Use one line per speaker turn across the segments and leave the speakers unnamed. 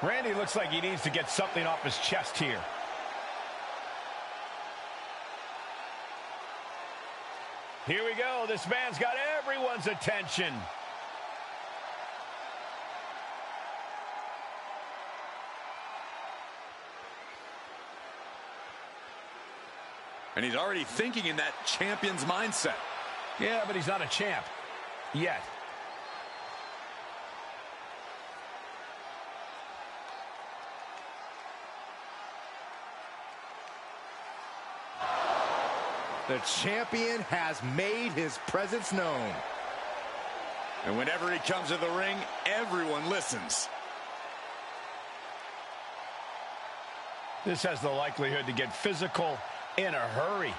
Randy looks like he needs to get something off his chest here. Here we go. This man's got everyone's attention.
And he's already thinking in that champion's mindset.
Yeah, but he's not a champ. Yet.
The champion has made his presence known.
And whenever he comes to the ring, everyone listens.
This has the likelihood to get physical in a hurry.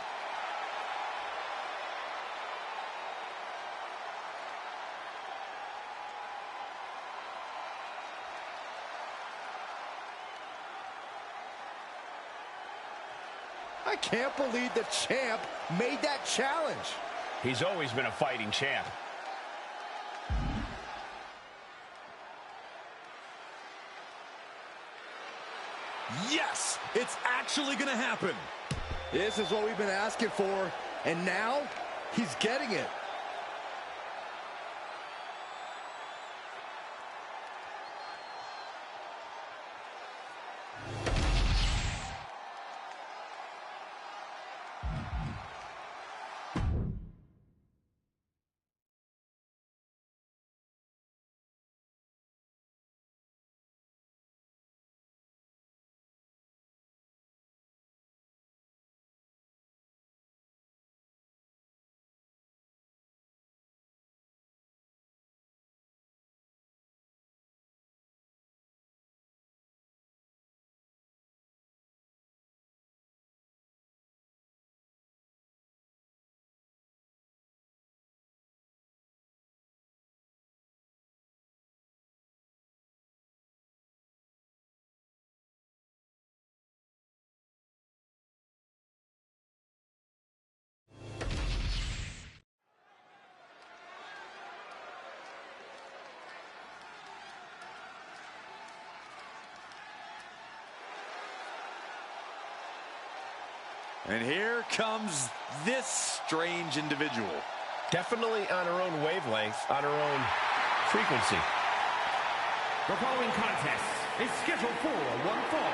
I can't believe the champ made that challenge.
He's always been a fighting champ.
Yes, it's actually going to happen.
This is what we've been asking for, and now he's getting it.
And here comes this strange individual.
Definitely on her own wavelength, on her own frequency.
The following contest is scheduled for one fall.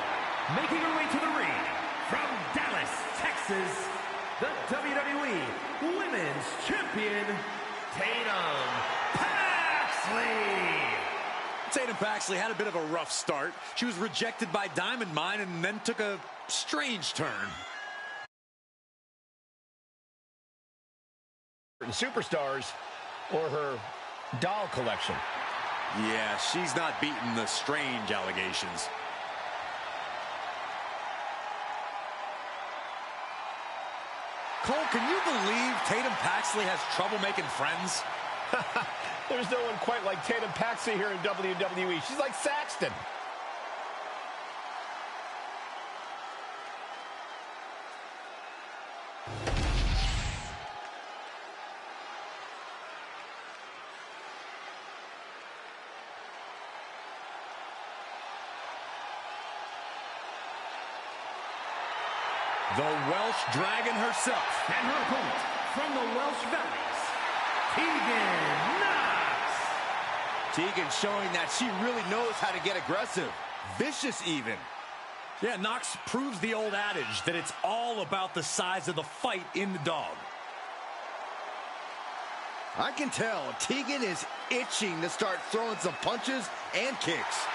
Making her way to the ring from Dallas, Texas, the WWE Women's Champion, Tatum Paxley.
Tatum Paxley had a bit of a rough start. She was rejected by Diamond Mine and then took a strange turn.
Superstars or her doll collection.
Yeah, she's not beating the strange allegations. Cole, can you believe Tatum Paxley has trouble making friends?
There's no one quite like Tatum Paxley here in WWE. She's like Saxton.
The Welsh Dragon herself.
And her opponent from the Welsh Valleys, Tegan Knox.
Tegan showing that she really knows how to get aggressive. Vicious even.
Yeah, Knox proves the old adage that it's all about the size of the fight in the dog.
I can tell Tegan is itching to start throwing some punches and kicks.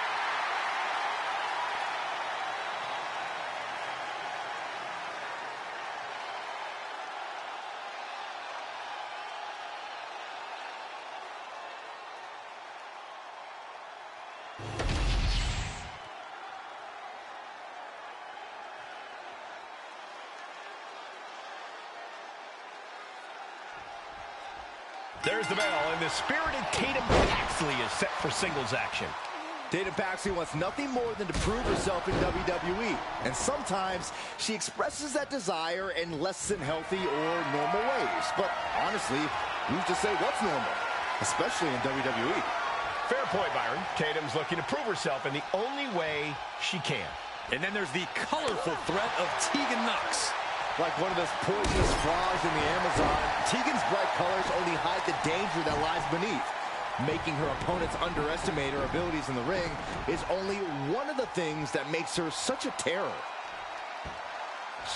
There's the bell, and the spirited Tatum Paxley is set for singles action.
Tatum Paxley wants nothing more than to prove herself in WWE. And sometimes she expresses that desire in less than healthy or normal ways. But honestly, who's to say what's normal? Especially in WWE.
Fair point, Byron. Tatum's looking to prove herself in the only way she can.
And then there's the colorful threat of Tegan Nox.
Like one of those poisonous flowers in the Amazon, Tegan's bright colors only hide the danger that lies beneath. Making her opponents underestimate her abilities in the ring is only one of the things that makes her such a terror.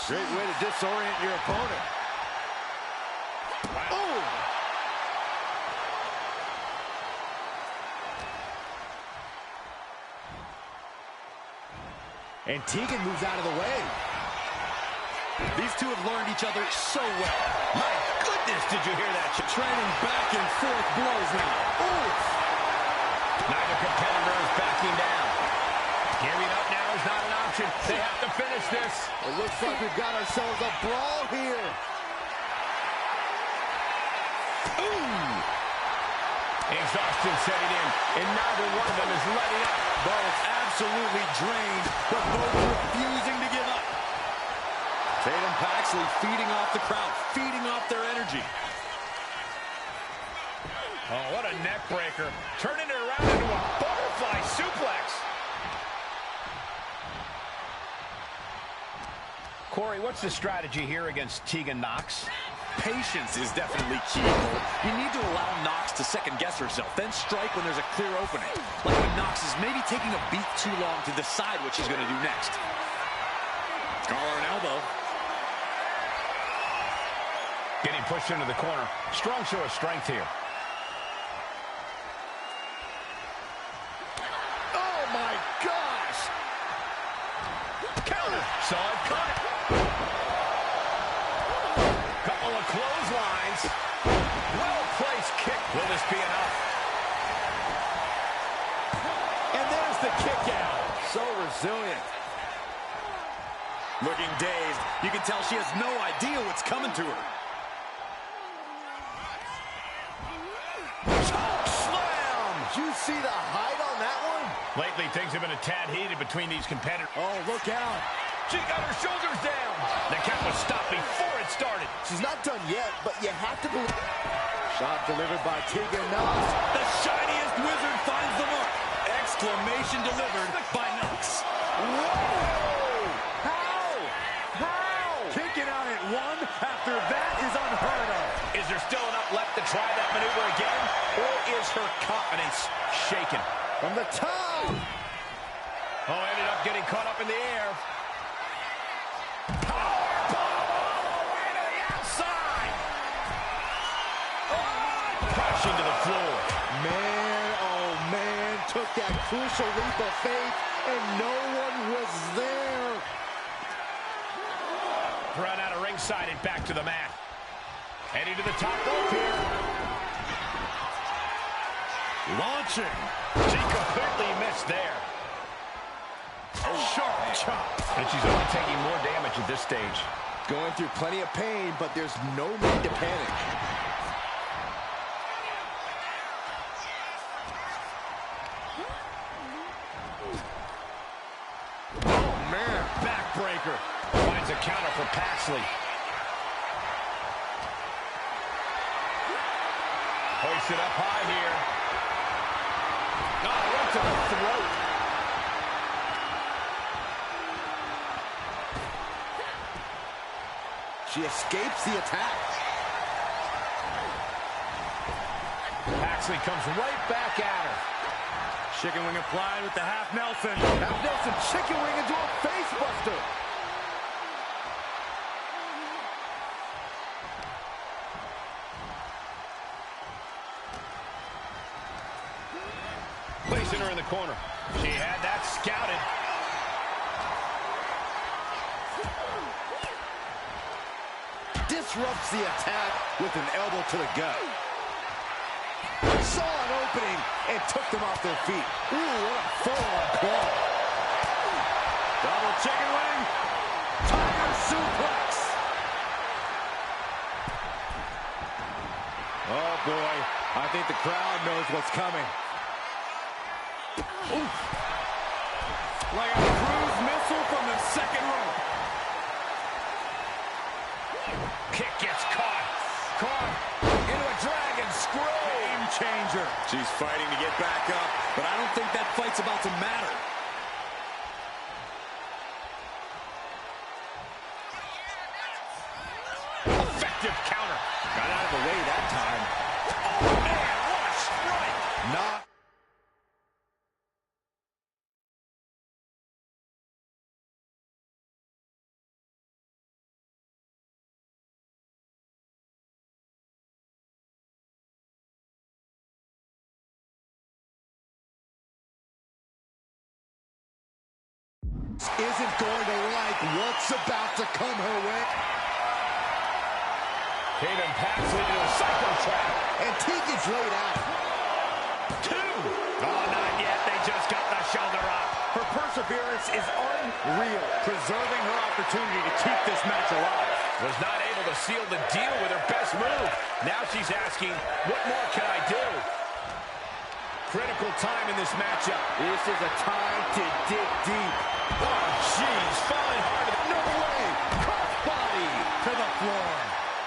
Great way to disorient your opponent.
Wow.
Oh! And Tegan moves out of the way.
These two have learned each other so well.
My goodness, did you hear that?
Trading back and forth blows now.
Ooh. Neither competitor is backing down. Giving up now is not an option. They have to finish this.
It looks like we've got ourselves a brawl here.
Ooh. Exhaustion setting in, and neither one of them is letting up.
Both absolutely drained, but both refusing to give up. Tatum Paxley feeding off the crowd, feeding off their energy.
Oh, what a neck breaker. Turning it around into a butterfly suplex. Corey, what's the strategy here against Tegan Nox?
Patience is definitely key. You need to allow Nox to second-guess herself, then strike when there's a clear opening. Like when Nox is maybe taking a beat too long to decide what she's going to do next. Collar and elbow.
Getting pushed into the corner. Strong show of strength here.
Oh my gosh!
Counter. Saw it coming. Couple of clotheslines. Well-placed kick. Will this be enough?
And there's the kick out. So resilient.
Looking dazed. You can tell she has no idea what's coming to her.
Did you see the height on that one?
Lately, things have been a tad heated between these competitors.
Oh, look out.
She got her shoulders down. The count was stopped before it started.
She's not done yet, but you have to believe. Shot delivered by Tegan Nox.
The shiniest wizard finds the mark. Exclamation delivered by Nox.
Whoa! How?
Kicking out at one after that is unheard of.
Is there still enough left to try that maneuver again? Or is her confidence shaken?
From the top.
Oh, ended up getting caught up in the air. Powerbomb all the way to the outside. Oh, crashing to the floor.
Man, oh man, took that crucial leap of faith, and no one was there.
Run out of ringside and back to the mat. Heading to the top rope here.
Launching.
She completely missed there. Sharp chop. And she's only taking more damage at this stage.
Going through plenty of pain, but there's no need to panic.
Oh, man. Backbreaker. Finds a counter for Paxley. Hoisted up high here. Oh, right to the throat.
She escapes the attack.
Paxley comes right back at her.
Chicken wing applied with the half Nelson.
Half Nelson chicken wing into a face buster.
Placing her in the corner. She had that scouted.
Disrupts the attack with an elbow to the gut. Saw an opening and took them off their feet. Ooh, what a full-on claw.
Double chicken wing. Tiger suplex. Oh, boy. I think the crowd knows what's coming. Oof. Like a cruise missile from the second rope.
Kick gets caught. Caught into a dragon screw.
changer.
She's fighting to get back up, but I don't think that fight's about to matter.
Effective counter.
Got out of the way that time.
Oh, man, what a strike.
Not. Isn't going to like what's about to come her way.
Tatum Paxley to a psycho trap.
And Tegan's laid out.
2. Oh, not yet. They just got the shoulder up.
Her perseverance is unreal, preserving her opportunity to keep this match alive.
Was not able to seal the deal with her best move. Now she's asking, what more can I do? Critical time in this matchup.
This is a time to dig deep.
Oh, jeez. Falling hard.
No way. Crossbody to the floor.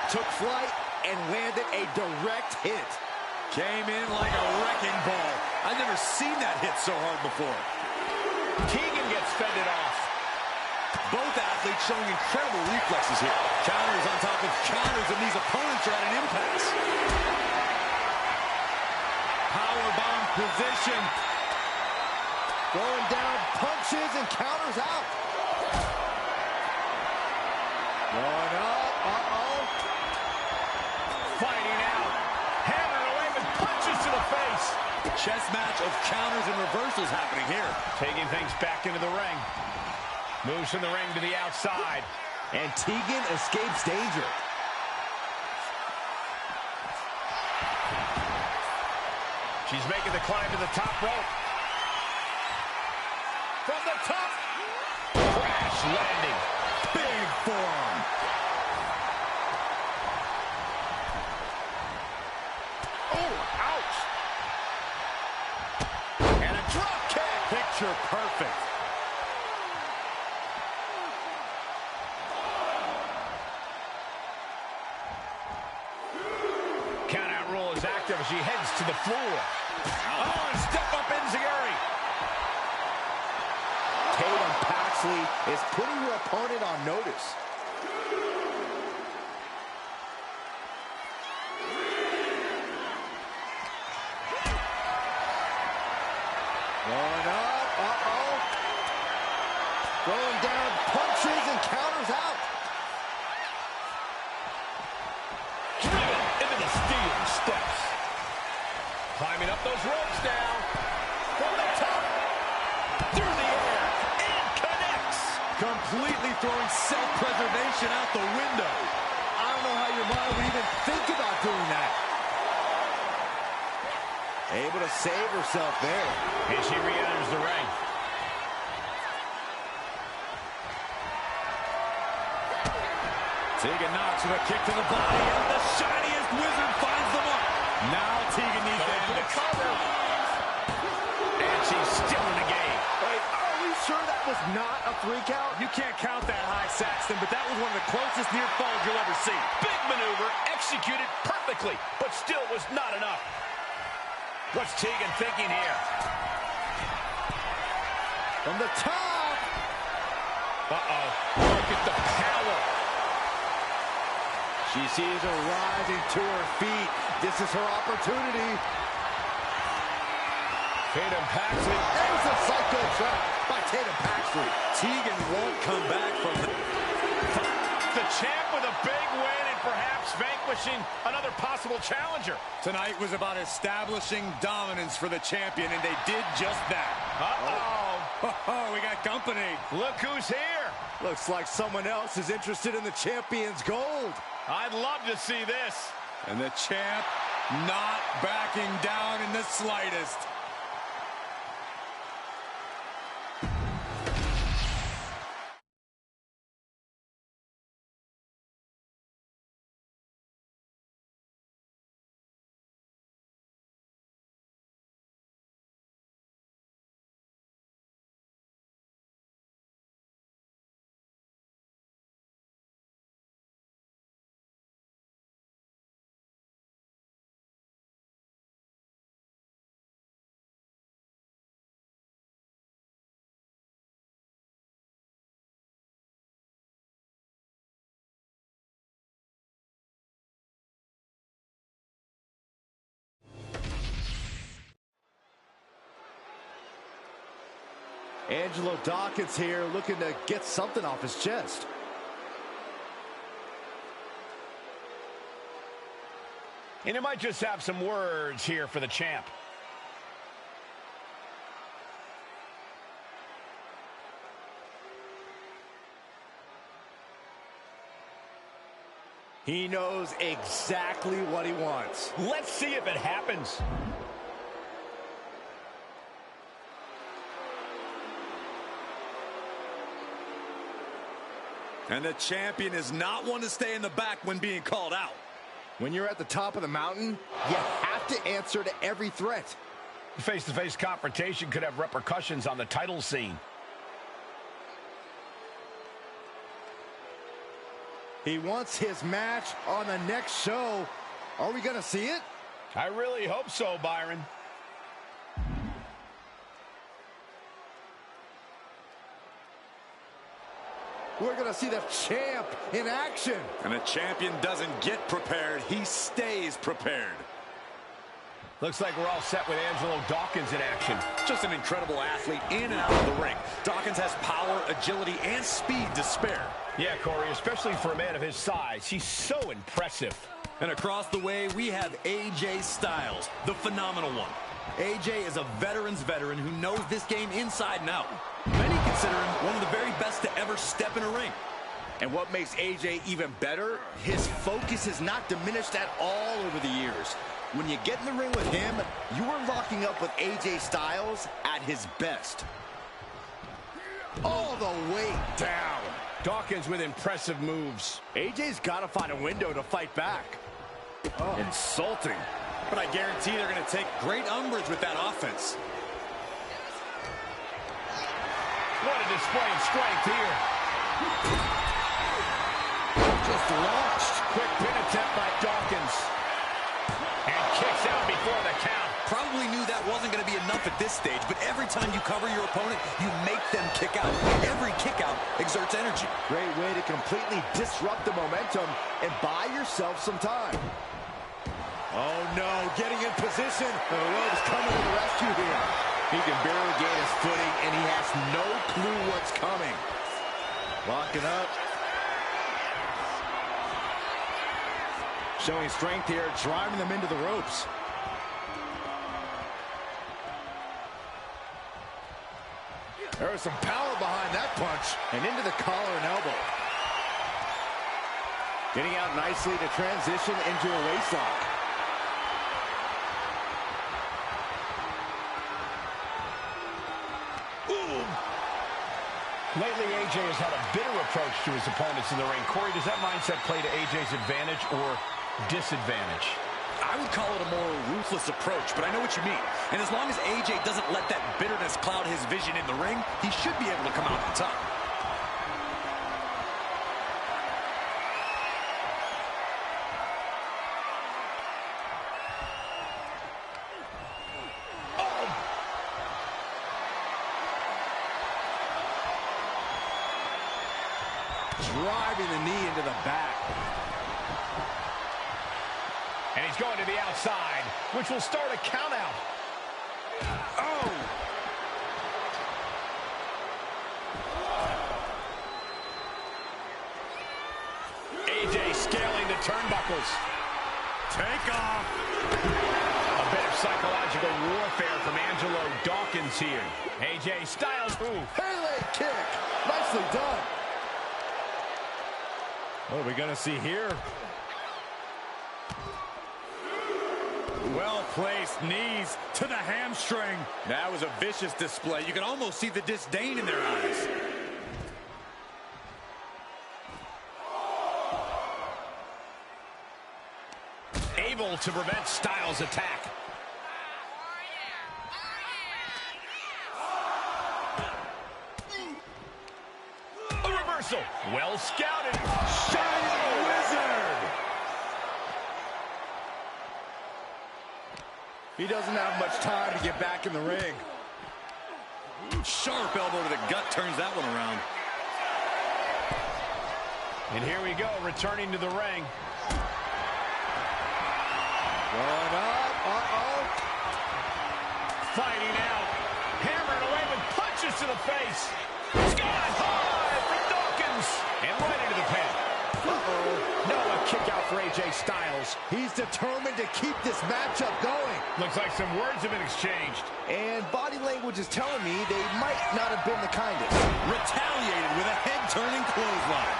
Took flight and landed a direct hit.
Came in like a wrecking ball. I've never seen that hit so hard before.
Tegan gets fended off.
Both athletes showing incredible reflexes here. Counters on top of counters, and these opponents are at an impasse. Powerbomb position.
Going down, punches and counters out. Going up,
Fighting out. Hammering away with punches to the face.
Chess match of counters and reversals happening here.
Taking things back into the ring. Moves from the ring to the outside.
And Tegan escapes danger.
She's making the climb to the top rope. From the top. Crash landing.
Big forearm.
Oh, ouch. And a drop kick.
Picture perfect.
Countout rule is active as she heads to the floor. Oh, and step up enziguri.
Tatum Paxley is putting her opponent on notice. Going up, Going down, punches and counters out.
Driven into the steel steps. Climbing up those ropes now. From the top. Through the air. And connects.
Completely throwing self-preservation out the window.
I don't know how your mind would even think about doing that. Able to save herself there.
And she re-enters the ring.
Tegan Knox with a kick to the body, and the shiniest wizard finds the mark. Now Tegan needs to end it.
Cover. And she's still in the game.
Wait, are we sure that was not a 3 count?
You can't count that high, Saxton, but that was one of the closest near falls you'll ever see.
Big maneuver, executed perfectly, but still was not enough. What's Tegan thinking here?
From the top.
Uh-oh. Look at the power.
She sees her rising to her feet. This is her opportunity.
Tatum Paxley.
There's a psycho trap by Tatum Paxley.
Tegan won't come back from that.
The champ with a big win and perhaps vanquishing another possible challenger.
Tonight was about establishing dominance for the champion, and they did just that.
Uh-oh.
Oh, we got company.
Look who's here.
Looks like someone else is interested in the champion's gold.
I'd love to see this.
And the champ not backing down in the slightest.
Angelo Dawkins here looking to get something off his chest.
And he might just have some words here for the champ.
He knows exactly what he wants.
Let's see if it happens.
And the champion is not one to stay in the back when being called out.
When you're at the top of the mountain, you have to answer to every threat.
Face-to-face confrontation could have repercussions on the title scene.
He wants his match on the next show. Are we going to see it?
I really hope so, Byron.
We're going to see the champ in action.
And the champion doesn't get prepared, he stays prepared.
Looks like we're all set with Angelo Dawkins in action.
Just an incredible athlete in and out of the ring. Dawkins has power, agility, and speed to spare.
Yeah, Corey, especially for a man of his size. He's so impressive.
And across the way, we have AJ Styles, the phenomenal one. AJ is a veteran's veteran who knows this game inside and out. Many consider him one of the very best to ever step in a ring.
And what makes AJ even better, his focus is not diminished at all over the years. When you get in the ring with him, you are locking up with AJ Styles at his best. All the way down.
Dawkins with impressive moves.
AJ's got to find a window to fight back. Insulting.
But I guarantee they're going to take great umbrage with that offense.
What a display of strength here.
Just launched.
Quick pin attempt by Dawkins. And kicks out before the count.
Probably knew that wasn't going to be enough at this stage, but every time you cover your opponent, you make them kick out. Every kick out exerts energy.
Great way to completely disrupt the momentum and buy yourself some time. Oh no, getting in position. The rope's coming to the rescue here. He can barely gain his footing, and he has no clue what's coming. Locking up. Showing strength here, driving them into the ropes. There was some power behind that punch. And into the collar and elbow. Getting out nicely to transition into a waistlock.
Lately, AJ has had a bitter approach to his opponents in the ring. Corey, does that mindset play to AJ's advantage or disadvantage?
I would call it a more ruthless approach, but I know what you mean. And as long as AJ doesn't let that bitterness cloud his vision in the ring, he should be able to come out on top.
Driving the knee into the back.
And he's going to the outside, which will start a count out. Oh! AJ scaling the turnbuckles.
Take off.
A bit of psychological warfare from Angelo Dawkins here. AJ Styles. Ooh.
Pele kick. Nicely done. What are we going to see here?
Well-placed knees to the hamstring. That was a vicious display. You can almost see the disdain in their eyes.
Able to prevent Styles' attack. A reversal. Well scouted.
Shining Wizard. He doesn't have much time to get back in the ring.
Sharp elbow to the gut turns that one around.
And here we go, returning to the ring.
Going up.
Fighting out. Hammering away with punches to the face. Sky high from Dawkins. And right into the pin.
No, a kick out for AJ Styles. He's determined to keep this matchup going.
Looks like some words have been exchanged.
And body language is telling me they might not have been the kindest.
Retaliated with a head-turning clothesline.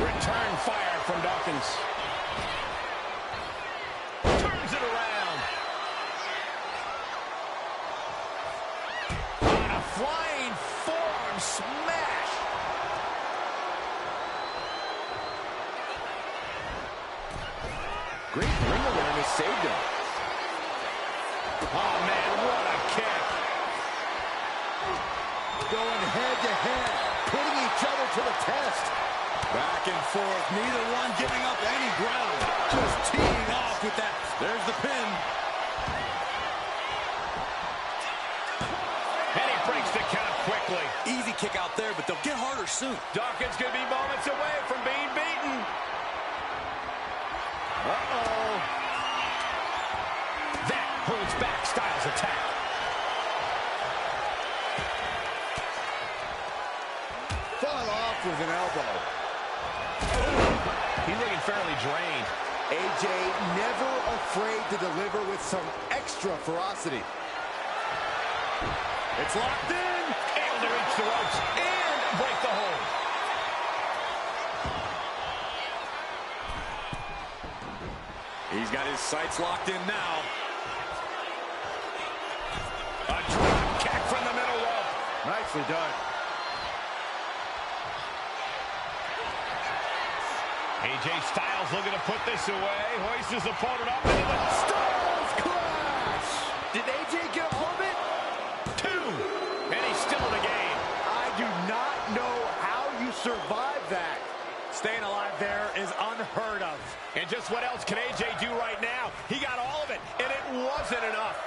Return fire from Dawkins. Turns it around. On a flying forearm smash.
Great ring awareness saved him.
Oh, man, what a kick.
Going head to head, putting each other to the test.
Back and forth, neither one giving up any ground. Just teeing off with that. There's the pin.
And he breaks the count quickly.
Easy kick out there, but they'll get harder soon.
Dawkins going to be moments away from being beaten. Uh-oh. That holds back Styles' attack.
Fought off with an elbow.
He's looking fairly drained.
AJ never afraid to deliver with some extra ferocity.
It's locked in.
Able to reach the ropes and break the hold.
He's got his sights locked in now.
A drop kick from the middle rope.
Nicely done.
AJ Styles looking to put this away. Hoists his opponent up into the
Styles Clash! Did AJ get all of it?
2. And he's still in the game.
I do not know how you survive that.
Staying alive there is unheard of.
And just what else can AJ do right now? He got all of it, and it wasn't enough.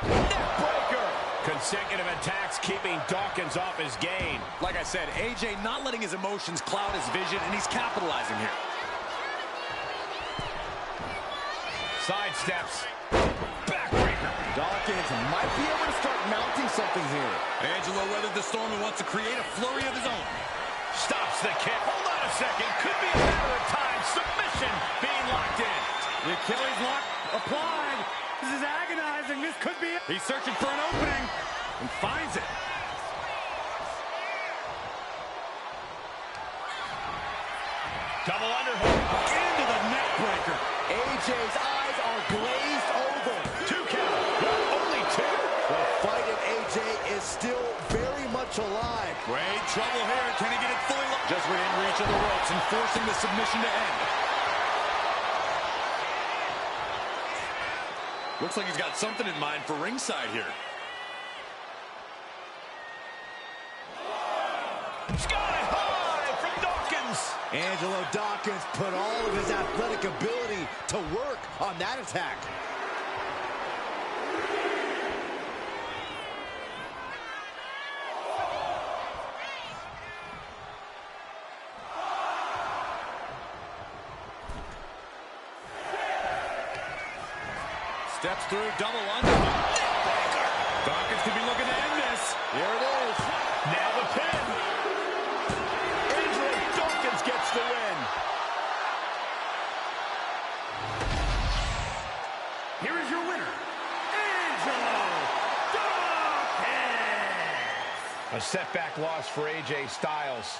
Neckbreaker. Consecutive attacks keeping Dawkins off his game.
Like I said, AJ not letting his emotions cloud his vision, and he's capitalizing here.
Sidesteps. Backbreaker.
Dawkins might be able to start mounting something here.
Angelo weathered the storm and wants to create a flurry of his own.
Stops the kick. Hold on a second. Could be a matter of time. Submission being locked in.
The Achilles lock applied. This is agonizing. This could be it. He's searching for an opening and finds it.
Double underhook.
Into the neck breaker.
AJ's eyes are glazed over.
2 count. What? Only 2?
The fight in AJ is still very much alive.
Great trouble here. Can he get it fully locked? Just within reach of the ropes and forcing the submission to end. Looks like he's got something in mind for ringside here.
Sky high from Dawkins.
Angelo Dawkins put all of his athletic ability to work on that attack.
Steps through, double under. Dawkins could be looking to end this.
Here it is.
Now the pin. Angelo Dawkins gets the win.
Here is your winner, Angelo Dawkins.
A setback loss for AJ Styles.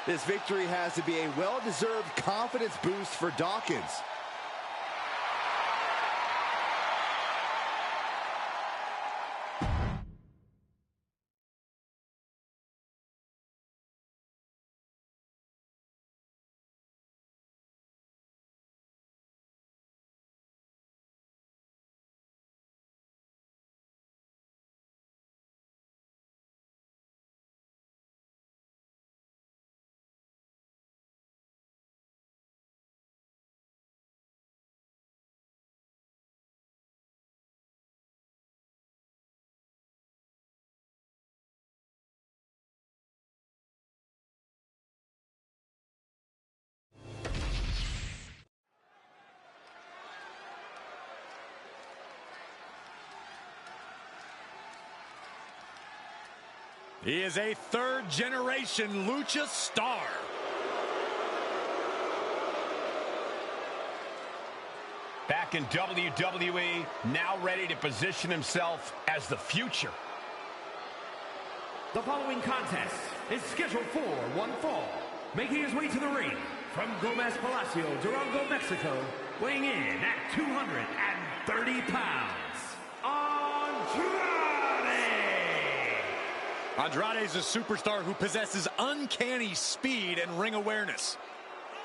This victory has to be a well-deserved confidence boost for Dawkins.
He is a third-generation lucha star.
Back in WWE, now ready to position himself as the future.
The following contest is scheduled for one fall. Making his way to the ring from Gomez Palacio, Durango, Mexico, weighing in at 230 pounds, Andrade!
Andrade is a superstar who possesses uncanny speed and ring awareness.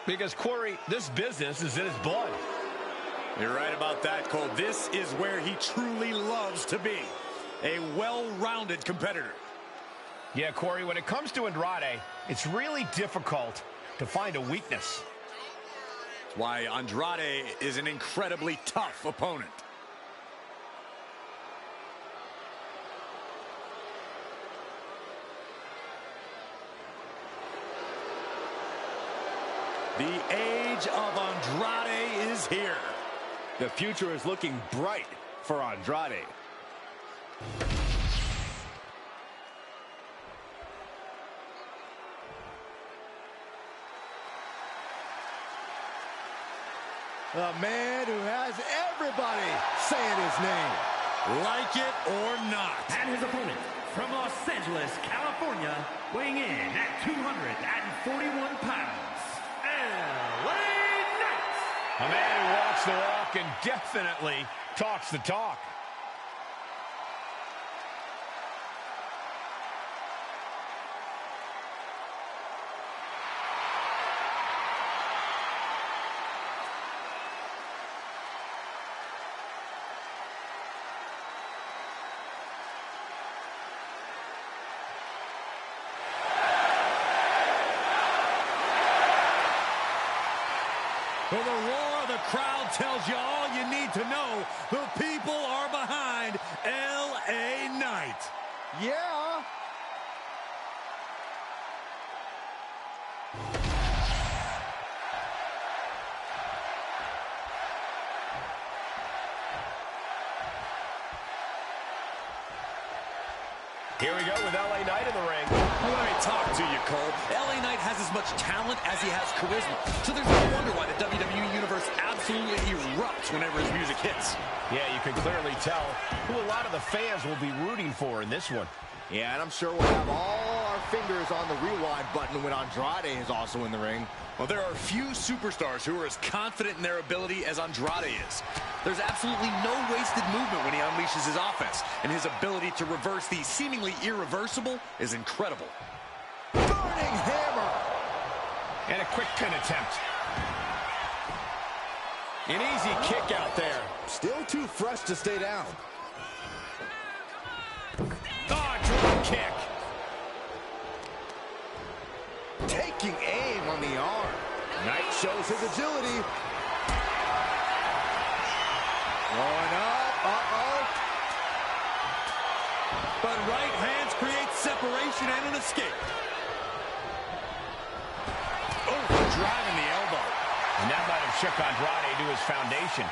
Because, Corey, this business is in his blood.
You're right about that, Cole. This is where he truly loves to be. A well-rounded competitor.
Yeah, Corey, when it comes to Andrade, it's really difficult to find a weakness.
That's why Andrade is an incredibly tough opponent. The age of Andrade is here.
The future is looking bright for Andrade. A man who has everybody saying his name.
Like it or not.
And his opponent from Los Angeles, California, weighing in at 241 pounds, LA Knight!
A man who walks the walk and definitely talks the talk.
Well, the roar of the crowd tells you all you need to know. The people are behind LA Knight.
Yeah.
Here we go with LA Knight in the ring.
Well, let me talk to you, Cole. LA Knight has as much talent as he has charisma. So there's no wonder why the WWE Universe absolutely erupts whenever his music hits.
Yeah, you can clearly tell who a lot of the fans will be rooting for in this one.
Yeah, and I'm sure we'll have all our fingers on the rewind button when Andrade is also in the ring.
Well, there are few superstars who are as confident in their ability as Andrade is. There's absolutely no wasted movement when he unleashes his offense, and his ability to reverse the seemingly irreversible is incredible.
Burning hammer!
And a quick pin attempt. An easy kick out there.
Still too fresh to stay down.
Oh, drop kick.
Taking aim on the arm. Knight shows his agility. Going up. Uh-oh.
But right hands create separation and an escape. Oh, driving the elbow.
And that might have shook Andrade to his foundation.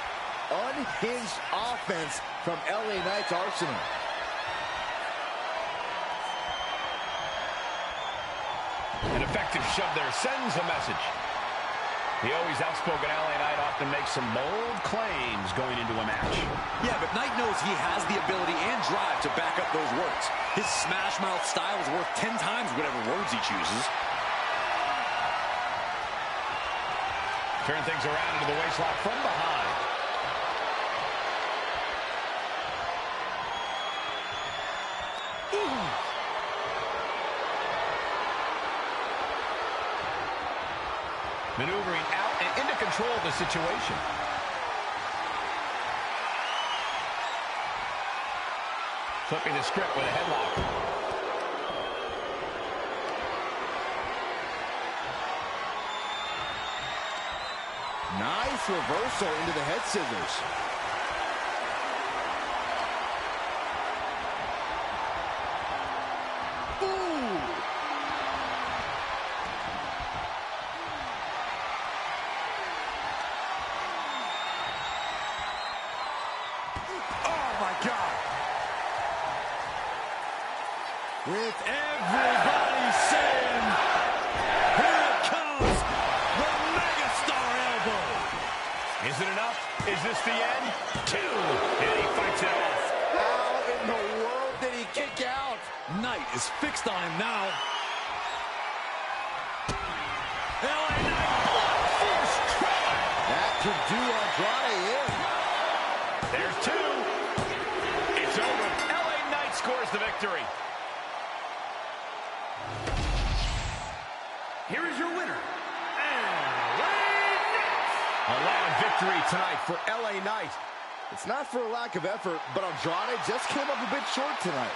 Unhinged offense from LA Knight's arsenal.
An effective shove there sends a message. The always outspoken LA Knight often makes some bold claims going into a match.
Yeah, but Knight knows he has the ability and drive to back up those words. His smash mouth style is worth 10 times whatever words he chooses.
Turn things around into the waistlock from behind. Ooh. Maneuvering out and into control of the situation. Flipping the script with a headlock.
Nice reversal into the head scissors.
With everybody saying, here it comes, the megastar elbow.
Is it enough? Is this the end? 2. And he fights it off.
How in the world did he kick out?
Knight is fixed on him now. LA Knight, force trap.
That could do Andrade in.
There's 2. It's over. LA Knight scores the victory.
Here is your winner, LA Knight.
A long victory tonight for LA Knight.
It's not for a lack of effort, but Andrade just came up a bit short tonight.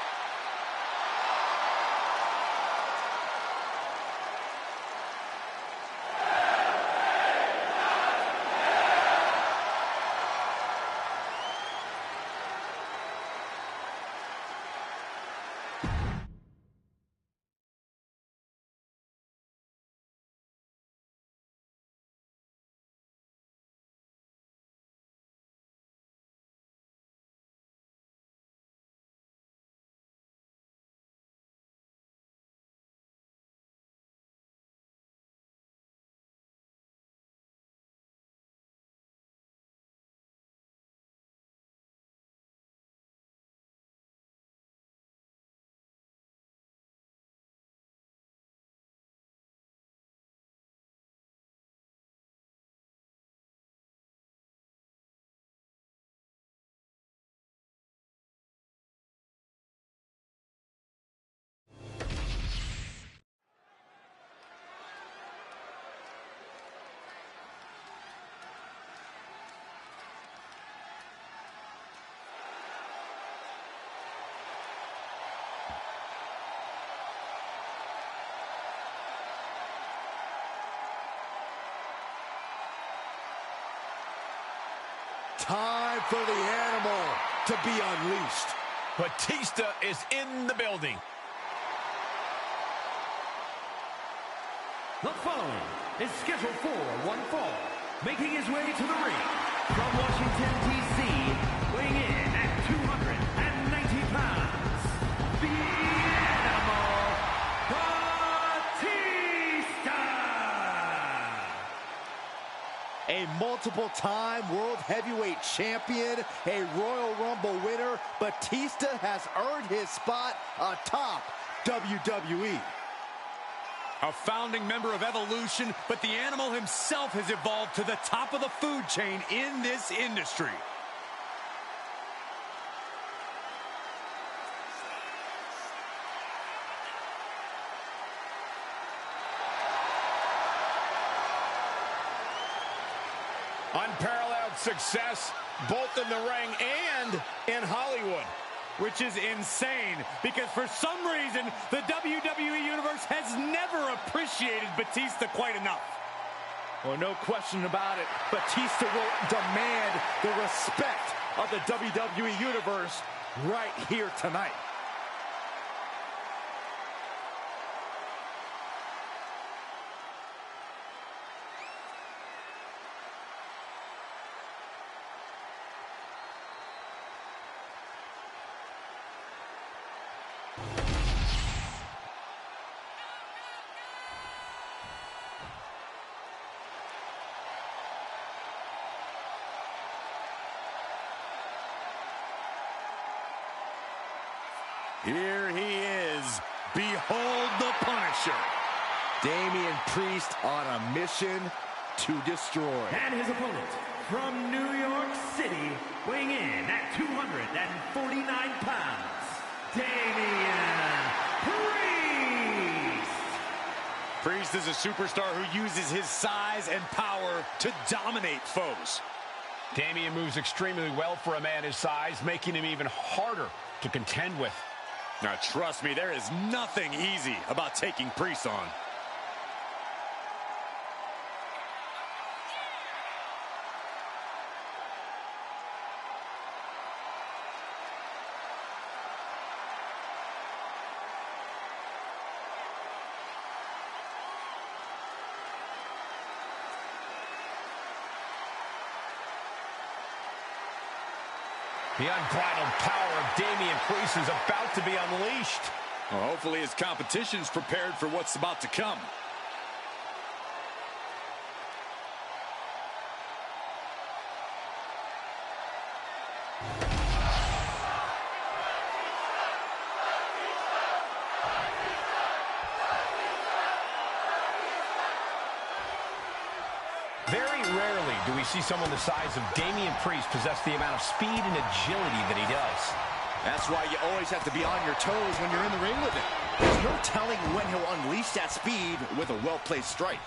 Time for the animal to be unleashed.
Batista is in the building.
The following is scheduled for one fall, making his way to the ring from Washington, D.C., weighing in at 290 pounds, the Animal, Batista!
A multiple-time World Heavyweight Champion, a Royal Rumble winner, Batista has earned his spot atop WWE.
A founding member of Evolution, but the Animal himself has evolved to the top of the food chain in this industry.
Unparalleled success, both in the ring and in Hollywood.
Which is insane, because for some reason, the WWE Universe has never appreciated Batista quite enough.
Well, no question about it, Batista will demand the respect of the WWE Universe right here tonight.
Here he is. Behold the Punisher.
Damian Priest on a mission to destroy.
And his opponent from New York City, weighing in at 249 pounds, Damian Priest.
Priest is a superstar who uses his size and power to dominate foes.
Damian moves extremely well for a man his size, making him even harder to contend with.
Now, trust me, there is nothing easy about taking Priest on.
The unbridled power of Damian Priest is about to be unleashed.
Well, hopefully his competition's prepared for what's about to come.
Very rarely do we see someone the size of Damian Priest possess the amount of speed and agility that he does.
That's why you always have to be on your toes when you're in the ring with him. There's no telling when he'll unleash that speed with a well-placed strike.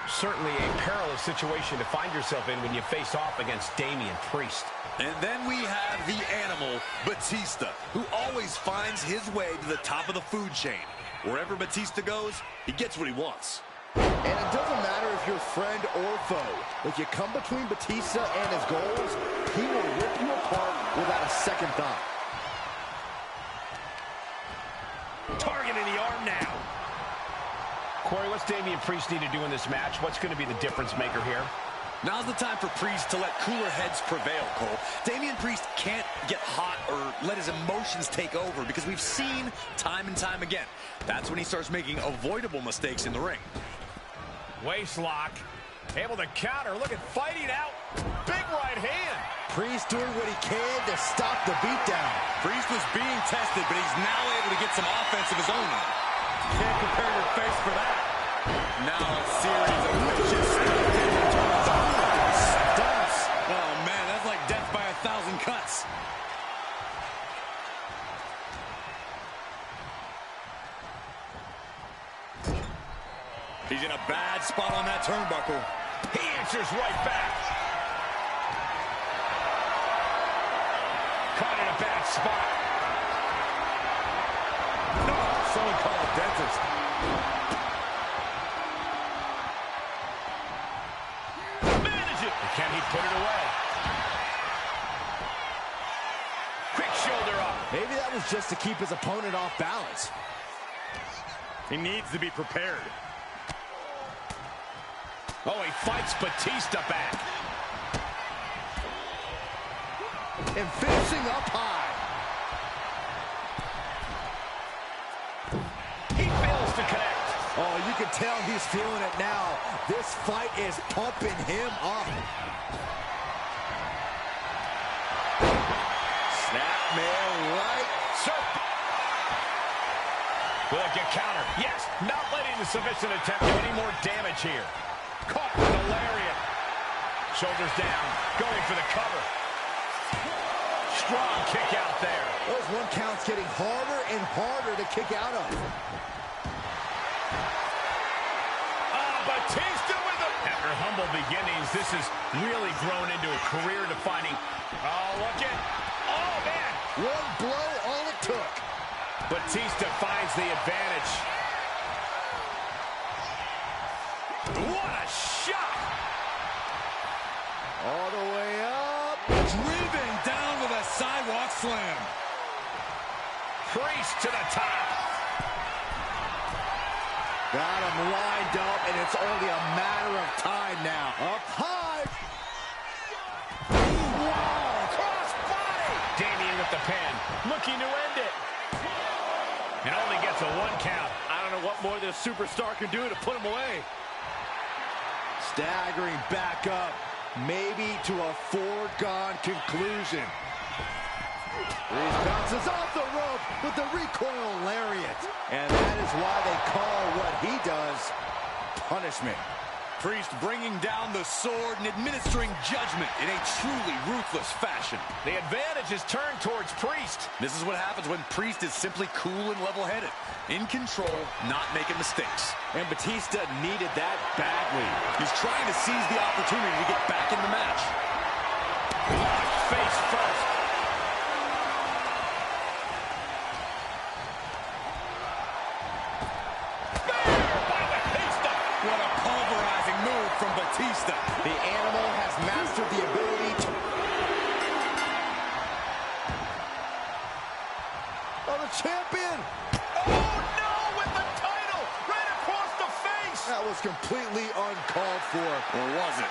Certainly a perilous situation to find yourself in when you face off against Damian Priest.
And then we have the animal, Batista, who always finds his way to the top of the food chain. Wherever Batista goes, he gets what he wants.
And it doesn't matter if you're friend or foe. If you come between Batista and his goals, he will rip you apart without a second thought.
Targeting the arm now. Corey, what's Damian Priest need to do in this match? What's going to be the difference maker here?
Now's the time for Priest to let cooler heads prevail, Cole. Damian Priest can't get hot or let his emotions take over because we've seen time and time again. That's when he starts making avoidable mistakes in the ring.
Waist lock. Able to counter. Look at fighting out. Big right hand.
Priest doing what he can to stop the beatdown.
Priest was being tested, but he's now able to get some offense of his own. Can't prepare your face for that. Now a series of vicious stunts. Oh, man, that's like death by 1,000 cuts. He's in a bad spot on that turnbuckle.
He answers right back. Caught in a bad spot.
No, someone call a dentist.
Manage it. Can he put it away? Quick shoulder up.
Maybe that was just to keep his opponent off balance.
He needs to be prepared.
Oh, he fights Batista back.
And finishing up high.
He fails to connect.
Oh, you can tell he's feeling it now. This fight is pumping him up. Snapmare right.
Look at counter. Yes, not letting the submission attempt do any more damage here. Caught with a lariat. Shoulders down, going for the cover. Strong kick out there.
Those one counts getting harder and harder to kick out of.
Batista with him. After humble beginnings, this has really grown into a career-defining. Oh, look at. Oh, man.
One blow, all it took.
Batista finds the advantage. What a shot!
All the way up.
Driven down with a sidewalk slam.
Priest to the top.
Got him lined up, and it's only a matter of time now. Up high.
Wow! Cross body! Damian with the pin, looking to end it. And only gets a 1 count.
I don't know what more this superstar can do to put him away.
Staggering back up, maybe to a foregone conclusion. Priest bounces off the rope with the recoil lariat. And that is why they call what he does punishment.
Priest bringing down the sword and administering judgment in a truly ruthless fashion.
The advantage is turned towards Priest.
This is what happens when Priest is simply cool and level-headed. In control, not making mistakes.
And Batista needed that badly.
He's trying to seize the opportunity to get back in the match.
Face first.
What a pulverizing move from Batista.
The animal has mastered the ability to... Oh, the champion!
Oh, no, with the title right across the face!
That was completely uncalled for.
Or was it?